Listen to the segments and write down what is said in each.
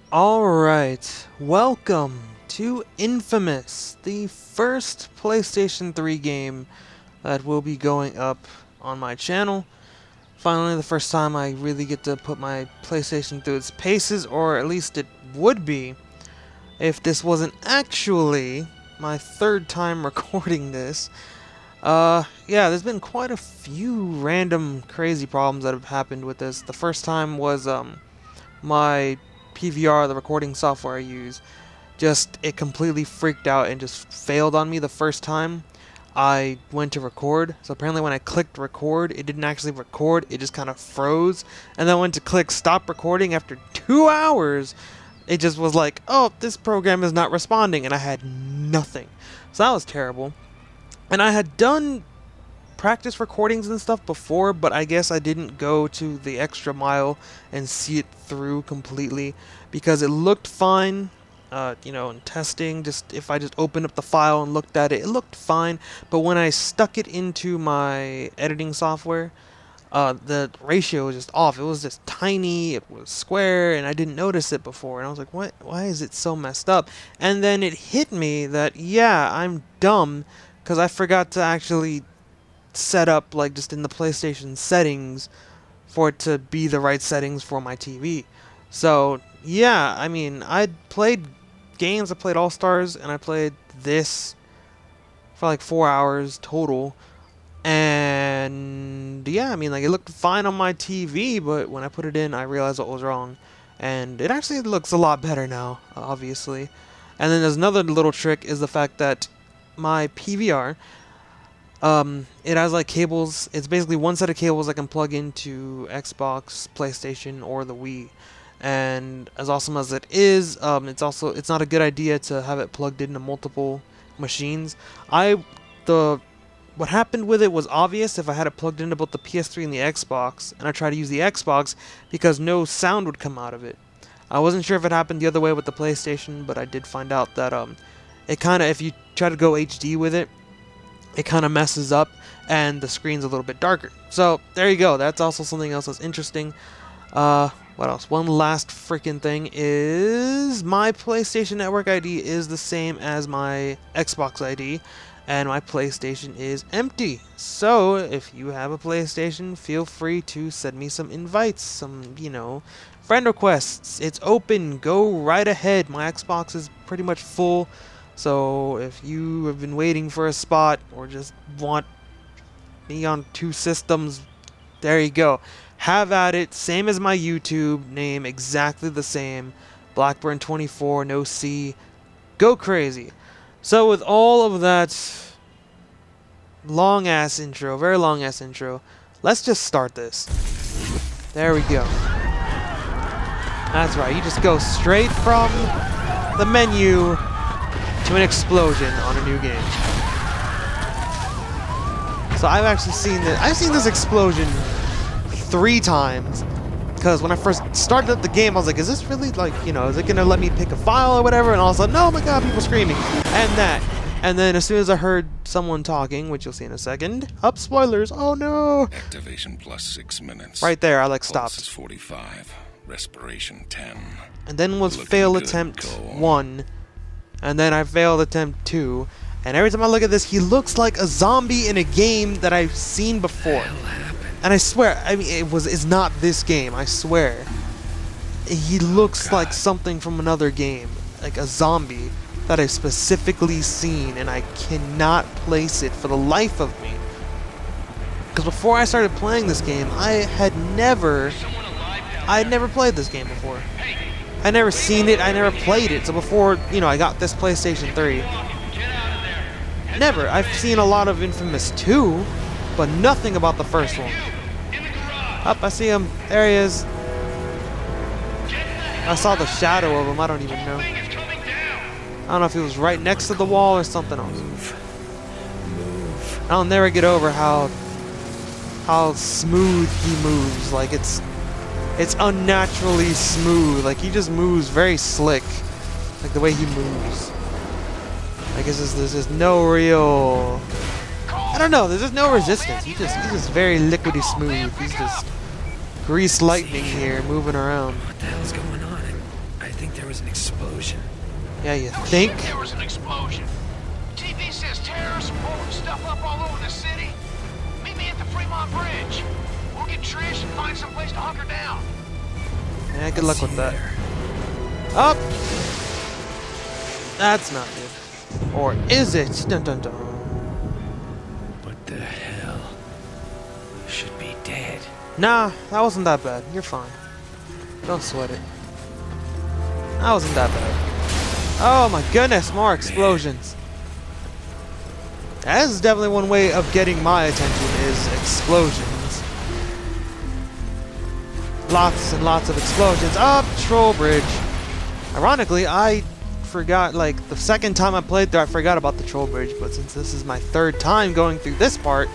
Alright, welcome to Infamous, the first PlayStation 3 game that will be going up on my channel. Finally, the first time I really get to put my PlayStation through its paces, or at least it would be if this wasn't actually my third time recording this. Yeah, there's been quite a few random crazy problems that have happened with this. The first time was my PVR, the recording software I use, it completely freaked out and just failed on me the first time I went to record. So apparently when I clicked record, it didn't actually record, it just kind of froze. And then I went to click stop recording after 2 hours. It just was like, oh, this program is not responding, and I had nothing. So that was terrible. And I had done practice recordings and stuff before, but I guess I didn't go to the extra mile and see it through completely because it looked fine, you know, in testing. Just if I just opened up the file and looked at it, it looked fine. But when I stuck it into my editing software, the ratio was just off. It was just tiny, it was square, and I didn't notice it before. And I was like, what? Why is it so messed up? And then it hit me that, yeah, I'm dumb because I forgot to actually set up, like, just in the PlayStation settings for it to be the right settings for my TV. So yeah, I mean, I played games. I played All Stars and I played this for like 4 hours total, and yeah, I mean, like, it looked fine on my TV, but when I put it in, I realized what was wrong, and it actually looks a lot better now, obviously. And then there's another little trick, is the fact that my PVR, it has like cables. It's basically one set of cables I can plug into Xbox, PlayStation, or the Wii. And as awesome as it is, it's not a good idea to have it plugged into multiple machines. What happened with it was obvious if I had it plugged into both the PS3 and the Xbox, and I tried to use the Xbox, because no sound would come out of it. I wasn't sure if it happened the other way with the PlayStation, but I did find out that it kind of, if you try to go HD with it, it kind of messes up and the screen's a little bit darker. So there you go. That's also something else that's interesting. What else? One last freaking thing is my PlayStation Network ID is the same as my Xbox ID, and my PlayStation is empty. So if you have a PlayStation, feel free to send me some invites, some, you know, friend requests. It's open. Go right ahead. My Xbox is pretty much full. So if you have been waiting for a spot or just want me on 2 systems, there you go. Have at it. Same as my YouTube name, exactly the same. Blackburn24, no C. Go crazy. So with all of that long-ass intro, very long-ass intro, let's just start this. There we go. That's right, you just go straight from the menu to an explosion on a new game. So I've actually seen this. I've seen this explosion 3 times, because when I first started up the game, I was like, is this really, like, you know, is it gonna let me pick a file or whatever? And all of a sudden, oh my god, people screaming and that. And then as soon as I heard someone talking, which you'll see in a second, up spoilers. Oh no! Activation plus 6 minutes. Right there, I like Pulse stopped. is 45. Respiration 10. And then was Looking fail good. attempt Go. 1. And then I failed attempt 2, and every time I look at this, he looks like a zombie in a game that I've seen before. And I swear, I mean, it's not this game, I swear. He looks like something from another game, like a zombie that I've specifically seen, and I cannot place it for the life of me. Because before I started playing this game, I had never played this game before. I never seen it, I never played it. So before, you know, I got this PlayStation 3, never. I've seen a lot of Infamous 2, but nothing about the first one. Up, I see him. There he is. I saw the shadow of him, I don't even know. I don't know if he was right next to the wall or something else. I'll never get over how smooth he moves. Like, it's unnaturally smooth. Like, he just moves very slick. Like, the way he moves. I guess there's just no real... I don't know, there's just no resistance. He's just very liquidy smooth. He's just grease lightning here, moving around. What the hell's going on? I think there was an explosion. Yeah, you No think? shit, there was an explosion. TV says terrorists blowing stuff up all over the city. Meet me at the Fremont Bridge. We'll get Trish and find some place to hunker down. Yeah, good luck with that. Up! That's not good. Or is it? Dun dun dun. What the hell? You should be dead. Nah, that wasn't that bad. You're fine. Don't sweat it. That wasn't that bad. Oh my goodness, more explosions. That is definitely one way of getting my attention, is explosions. Lots and lots of explosions. Up, Troll Bridge. Ironically, I forgot, like, the second time I played through, I forgot about the Troll Bridge, but since this is my third time going through this part,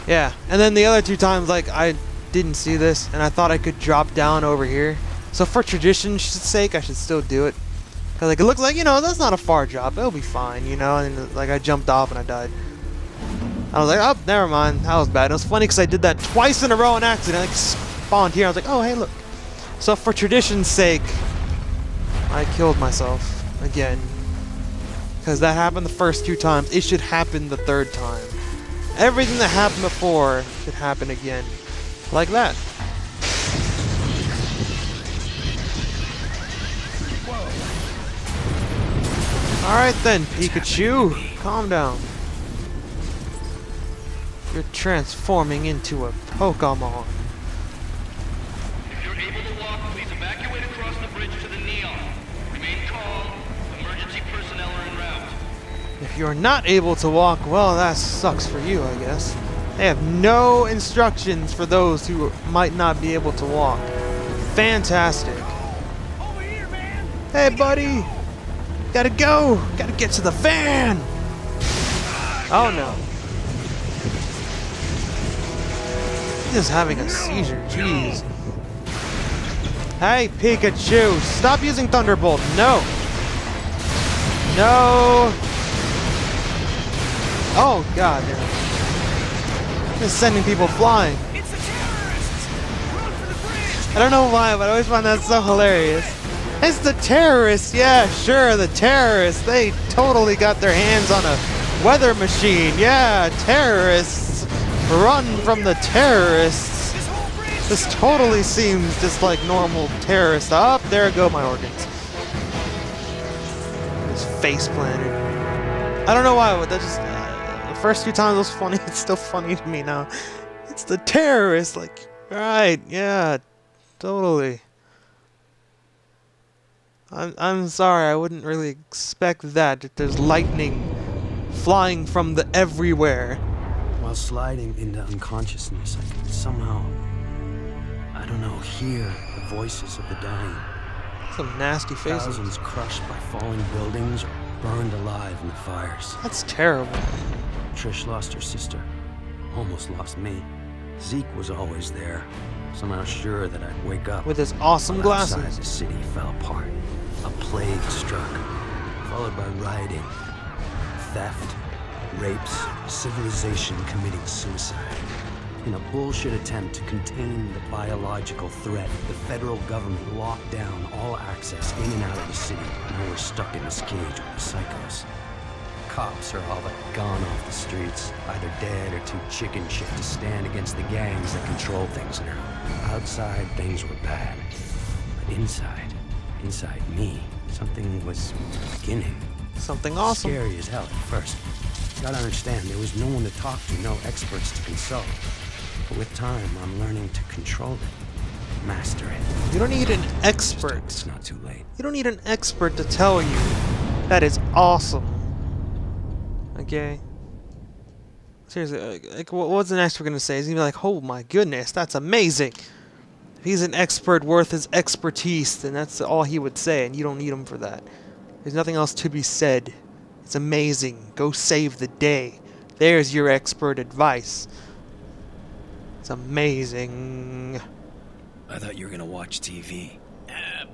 yeah. And then the other two times, like, I didn't see this, and I thought I could drop down over here. So for tradition's sake, I should still do it. Cause like it looks like, you know, that's not a far drop. It'll be fine, you know. And like I jumped off and I died. I was like, oh, never mind. That was bad. It was funny because I did that twice in a row on accident. I like spawned here. I was like, oh, hey, look. So for tradition's sake, I killed myself again. Because that happened the first two times. It should happen the third time. Everything that happened before should happen again. Like that. Alright then, Pikachu. Calm down. You're transforming into a Pokemon. If you're able to walk, please evacuate across the bridge to the Neon. Remain calm. Emergency personnel are en route. If you're not able to walk, well, that sucks for you, I guess. They have no instructions for those who might not be able to walk. Fantastic. Over here, man. Hey, buddy. Gotta go. Gotta get to the van. Oh, no. He's just having a seizure. Jeez. Hey, Pikachu. Stop using Thunderbolt. No. No. Oh, God. Just sending people flying. It's the terrorists. Run for the bridge. I don't know why, but I always find that so hilarious. It's the terrorists. Yeah, sure, the terrorists. They totally got their hands on a weather machine. Yeah, terrorists. Run from the terrorists. This whole bridge. This totally seems just like normal terrorists. Up there go my organs. This face planted. I don't know why, but that just the first few times it was funny. It's still funny to me now. It's the terrorists. Like, right? Yeah, totally. I'm sorry. I wouldn't really expect that. There's lightning flying from the everywhere. While sliding into unconsciousness, I could somehow, I don't know, hear the voices of the dying. Some nasty faces. Thousands crushed by falling buildings or burned alive in the fires. That's terrible. Trish lost her sister. Almost lost me. Zeke was always there, somehow sure that I'd wake up. With his awesome while outside glasses. the city fell apart. A plague struck, followed by rioting, theft, rapes, civilization committing suicide. In a bullshit attempt to contain the biological threat, the federal government locked down all access in and out of the city. Now we're stuck in this cage with the psychos. Cops are all but gone off the streets, either dead or too chicken shit to stand against the gangs that control things now. Outside, things were bad. But inside me, something was beginning. Something awesome. Scary as hell at first. You gotta understand, there was no one to talk to, no experts to consult. But with time, I'm learning to control it, master it. You don't need an expert. It's not too late. You don't need an expert to tell you that is awesome. Okay? Seriously, like, what's an expert gonna say? He's gonna be like, oh my goodness, that's amazing. If he's an expert worth his expertise, then that's all he would say, and you don't need him for that. There's nothing else to be said. It's amazing. Go save the day. There's your expert advice. It's amazing. I thought you were gonna watch TV.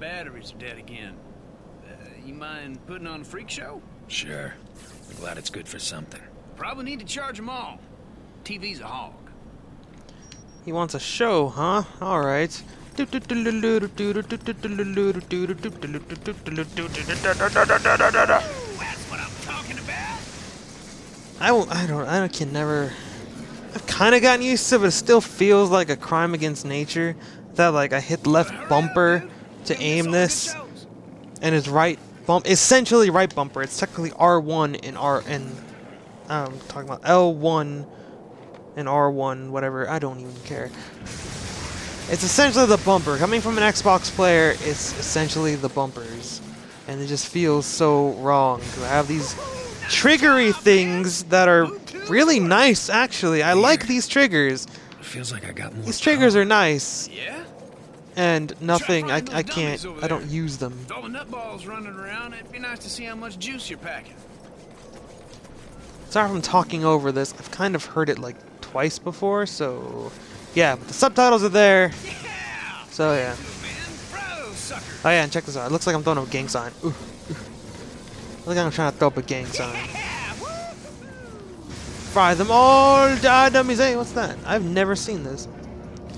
Batteries are dead again. You mind putting on a freak show? Sure. I'm glad it's good for something. Probably need to charge them all. TV's a hog. He wants a show, huh? Alright. what I'm talking about. I can never. I've kind of gotten used to it, but it still feels like a crime against nature that like I hit left bumper to aim this, and it's right bump, essentially right bumper. It's technically R1 and I'm talking about L1 and R1, whatever. I don't even care. It's essentially the bumper. Coming from an Xbox player, it's essentially the bumpers, and it just feels so wrong to have these triggery things that are really nice, actually. I like these triggers. It feels like I got more. These triggers are nice. Yeah? And nothing, I Try finding those can't, dummies over I don't there. use them. With all the nutballs running around, it'd be nice to see how much juice you're packing. Sorry if I'm talking over this. I've kind of heard it like twice before, so yeah, but the subtitles are there. Yeah! So yeah. Man, bro, sucker. Oh yeah, and check this out. It looks like I'm throwing up a gang sign. Ooh. Look like I'm trying to throw up a gang sign. Fry them all, die dummies. Hey, what's that? I've never seen this.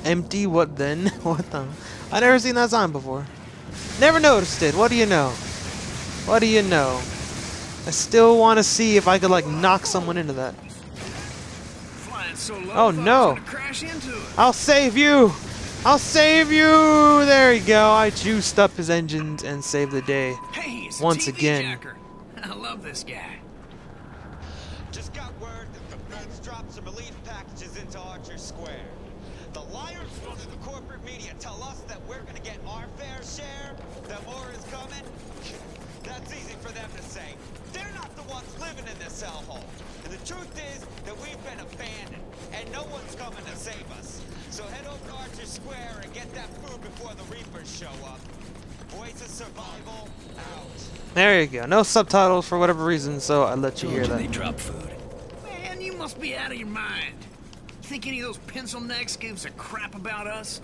Empty what then? What the? I never seen that sign before. Never noticed it. What do you know? What do you know? I still want to see if I could like knock someone into that. Flying so low, Oh, I thought I no. was gonna crash into it. I'll save you! I'll save you! There you go. I juiced up his engines and saved the day. Hey, it's a Once TV again. jacker. I love this guy. Just got word that the Feds dropped some relief packages into Archer Square. The liars from the corporate media tell us that we're gonna get our fair share, that more is coming. That's easy for them to say. They're not the ones living in this hellhole. And the truth is that we've been abandoned, and no one's coming to save us. So head over to Archer Square and get that food before the Reapers show up. Voice of survival, out. There you go. No subtitles for whatever reason, so I let you hear Told you they that. drop food. Man, you must be out of your mind. Think any of those pencil necks gives a crap about us?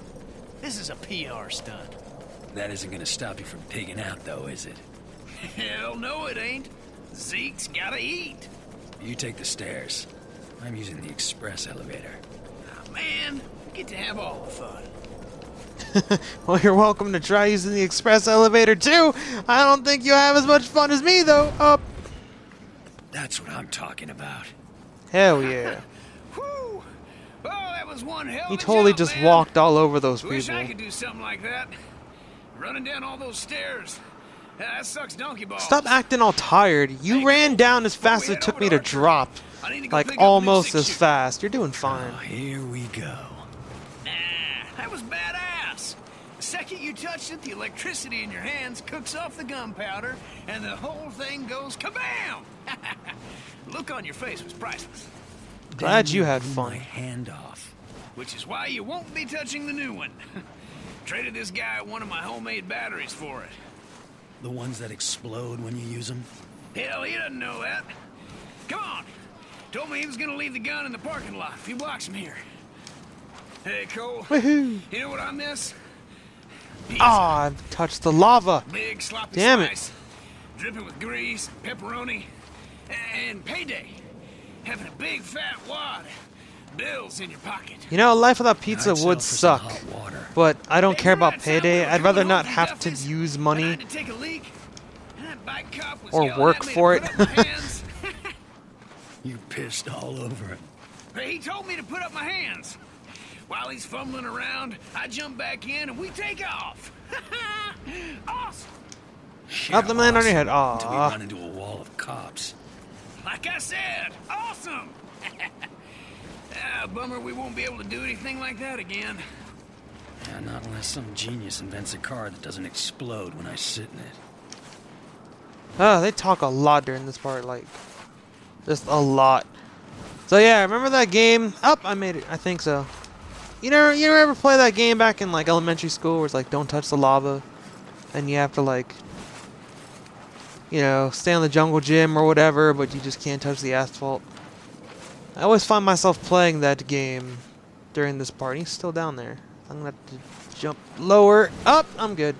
This is a PR stunt. That isn't gonna stop you from pigging out, though, is it? Hell no, it ain't. Zeke's gotta eat. You take the stairs. I'm using the express elevator. Oh, man, we get to have all the fun. Well, you're welcome to try using the express elevator too. I don't think you'll have as much fun as me though. Up. That's what I'm talking about. Hell yeah. Whew! Oh, that was one hell of He a totally jump, just man. walked all over those Wish people. I could do something like that. Running down all those stairs. That sucks donkey balls. Stop acting all tired. You ran down as fast as it took me to drop. I need to go Like pick up a new almost as six-shooter. fast. You're doing fine. Oh, here we go. That was badass. The second you touched it, the electricity in your hands cooks off the gunpowder, and the whole thing goes kabam! Look on your face was priceless. Glad you had My fun. hand off. Which is why you won't be touching the new one. Traded this guy one of my homemade batteries for it. The ones that explode when you use them? Hell, he doesn't know that. Come on. Told me he was gonna leave the gun in the parking lot a few blocks from here. Hey, Cole. Woohoo! You know what I miss? Pizza. Ah, I touched the lava. Big sloppy Damn it. slice. Dripping with grease, pepperoni, and payday. Having a big fat wad. Bills in your pocket. You know, life without pizza I'd sell would for some suck. hot water. But I don't care about Congrats, payday. I'm I'd rather coming not home have from to Duffy's. use I money. had to take a leak. And that bike cop was Or yelling work at me for to it. put up my hands. You pissed all over him. But he told me to put up my hands. While he's fumbling around, I jump back in and we take off. Awesome. Up the man on your head. Until we Aw. run into a wall of cops. Like I said, awesome. Bummer we won't be able to do anything like that again. Yeah, not unless some genius invents a car that doesn't explode when I sit in it. Oh, they talk a lot during this part, like, just a lot. So yeah, remember that game? I made it. I think so. You ever play that game back in like elementary school where it's like don't touch the lava, and you have to like, you know, stay on the jungle gym or whatever, but you just can't touch the asphalt. I always find myself playing that game during this part. He's still down there. I'm gonna have to jump lower. Up. I'm good.